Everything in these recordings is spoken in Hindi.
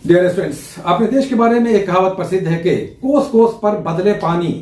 डियर स्टूडेंट्स, अपने देश के बारे में एक कहावत प्रसिद्ध है कि कोस कोस पर बदले पानी,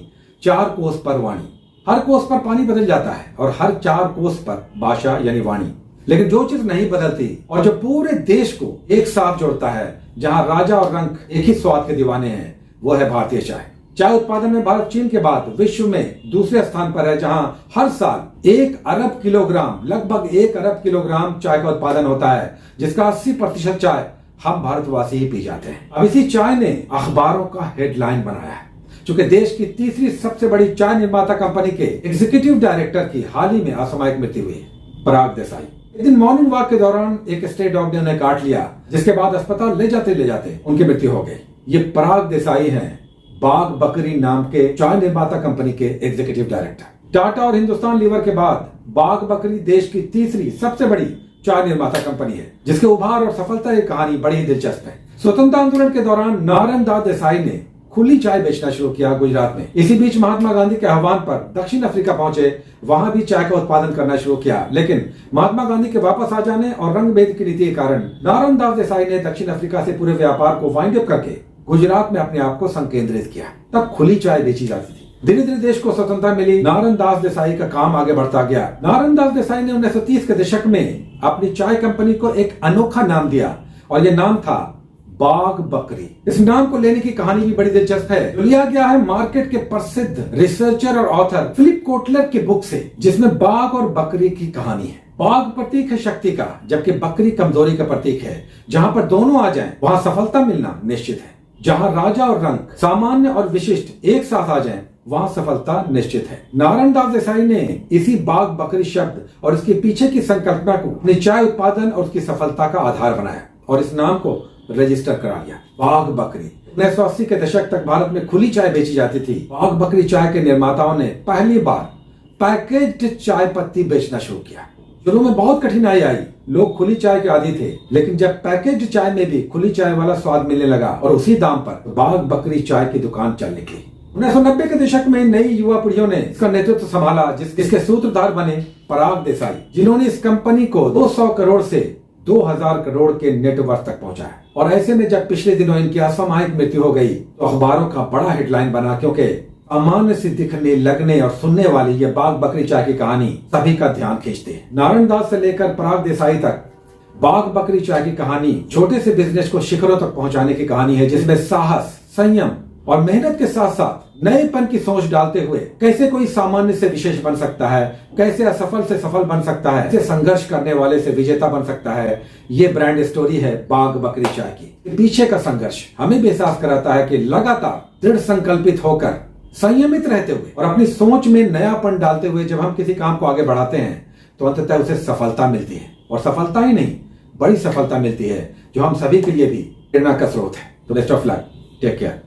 चार कोस पर वाणी। हर कोस पर पानी बदल जाता है और हर चार कोस पर भाषा यानी वाणी। लेकिन जो चीज नहीं बदलती और जो पूरे देश को एक साथ जोड़ता है, जहां राजा और रंक एक ही स्वाद के दीवाने हैं, वो है भारतीय चाय। चाय उत्पादन में भारत चीन के बाद विश्व में दूसरे स्थान पर है, जहां हर साल 1 अरब किलोग्राम, लगभग 1 अरब किलोग्राम चाय का उत्पादन होता है, जिसका 80% चाय हम भारतवासी ही पी जाते हैं। अब इसी चाय ने अखबारों का हेडलाइन बनाया है, चूंकि देश की तीसरी सबसे बड़ी चाय निर्माता कंपनी के एग्जीक्यूटिव डायरेक्टर की हाल ही में असामयिक मृत्यु हुई। पराग देसाई एक दिन मॉर्निंग वॉक के दौरान एक स्ट्रे डॉग ने उन्हें काट लिया, जिसके बाद अस्पताल ले जाते उनकी मृत्यु हो गई। ये पराग देसाई हैं, बाघ बकरी नाम के चाय निर्माता कंपनी के एग्जीक्यूटिव डायरेक्टर। टाटा और हिंदुस्तान लीवर के बाद बाघ बकरी देश की तीसरी सबसे बड़ी चाय निर्माता कंपनी है, जिसके उभार और सफलता की कहानी बड़ी ही दिलचस्प है। स्वतंत्रता आंदोलन के दौरान नारायण दास देसाई ने खुली चाय बेचना शुरू किया गुजरात में। इसी बीच महात्मा गांधी के आह्वान पर दक्षिण अफ्रीका पहुंचे, वहां भी चाय का उत्पादन करना शुरू किया। लेकिन महात्मा गांधी के वापस आ जाने और रंग भेद की नीति के कारण नारायण दास देसाई ने दक्षिण अफ्रीका से पूरे व्यापार को वाइंड अप करके गुजरात में अपने आप को संकेंद्रित किया। तब खुली चाय बेची जाती थी। धीरे धीरे देश को स्वतंत्रता मिली, नारायण दास देसाई का काम आगे बढ़ता गया। नारायण दास देसाई ने 1930 के दशक में अपनी चाय कंपनी को एक अनोखा नाम दिया और यह नाम था बाघ बकरी। इस नाम को लेने की कहानी भी बड़ी दिलचस्प है, जो लिया गया है मार्केट के प्रसिद्ध रिसर्चर और ऑथर फिलिप कोटलर की बुक से, जिसमें बाघ और बकरी की कहानी है। बाघ प्रतीक है शक्ति का, जबकि बकरी कमजोरी का प्रतीक है। जहां पर दोनों आ जाएं, वहां सफलता मिलना निश्चित है। जहां राजा और रंक, सामान्य और विशिष्ट एक साथ आ जाएं, वहां सफलता निश्चित है। नारायण दास देसाई ने इसी बाघ बकरी शब्द और इसके पीछे की संकल्पना को अपने चाय उत्पादन और उसकी सफलता का आधार बनाया और इस नाम को रजिस्टर करा लिया, बाघ बकरी। 1980 के दशक तक भारत में खुली चाय बेची जाती थी। बाघ बकरी चाय के निर्माताओं ने पहली बार पैकेज्ड चाय पत्ती बेचना शुरू किया। शुरू में बहुत कठिनाई आई, लोग खुली चाय के आदी थे, लेकिन जब पैकेज्ड चाय में भी खुली चाय वाला स्वाद मिलने लगा और उसी दाम पर, बाघ बकरी चाय की दुकान चल निकली। 1990 के दशक में नई युवा पीढ़ियों ने इसका नेतृत्व संभाला, जिसके सूत्रधार बने पराग देसाई, जिन्होंने इस कंपनी को 200 करोड़ से 2000 करोड़ के नेटवर्थ तक पहुंचाया। और ऐसे में जब पिछले दिनों इनकी असामयिक मृत्यु हो गई, तो अखबारों का बड़ा हेडलाइन बना, क्योंकि अमान्य से दिखने, लगने और सुनने वाली ये बाघ बकरी चाय की कहानी सभी का ध्यान खींचती है। नारायण दास से लेकर पराग देसाई तक बाघ बकरी चाय की कहानी छोटे से बिजनेस को शिखरों तक पहुंचाने की कहानी है, जिसमें साहस, संयम और मेहनत के साथ साथ नएपन की सोच डालते हुए कैसे कोई सामान्य से विशेष बन सकता है, कैसे असफल से सफल बन सकता है, कैसे संघर्ष करने वाले से विजेता बन सकता है, ये ब्रांड स्टोरी है बाघ बकरी चाय की। पीछे का संघर्ष हमें भी एहसास कराता है कि लगातार दृढ़ संकल्पित होकर, संयमित रहते हुए और अपनी सोच में नयापन डालते हुए जब हम किसी काम को आगे बढ़ाते हैं, तो अंततः उसे सफलता मिलती है। और सफलता ही नहीं, बड़ी सफलता मिलती है, जो हम सभी के लिए भी प्रेरणा का स्रोत है। तो best of luck, take care.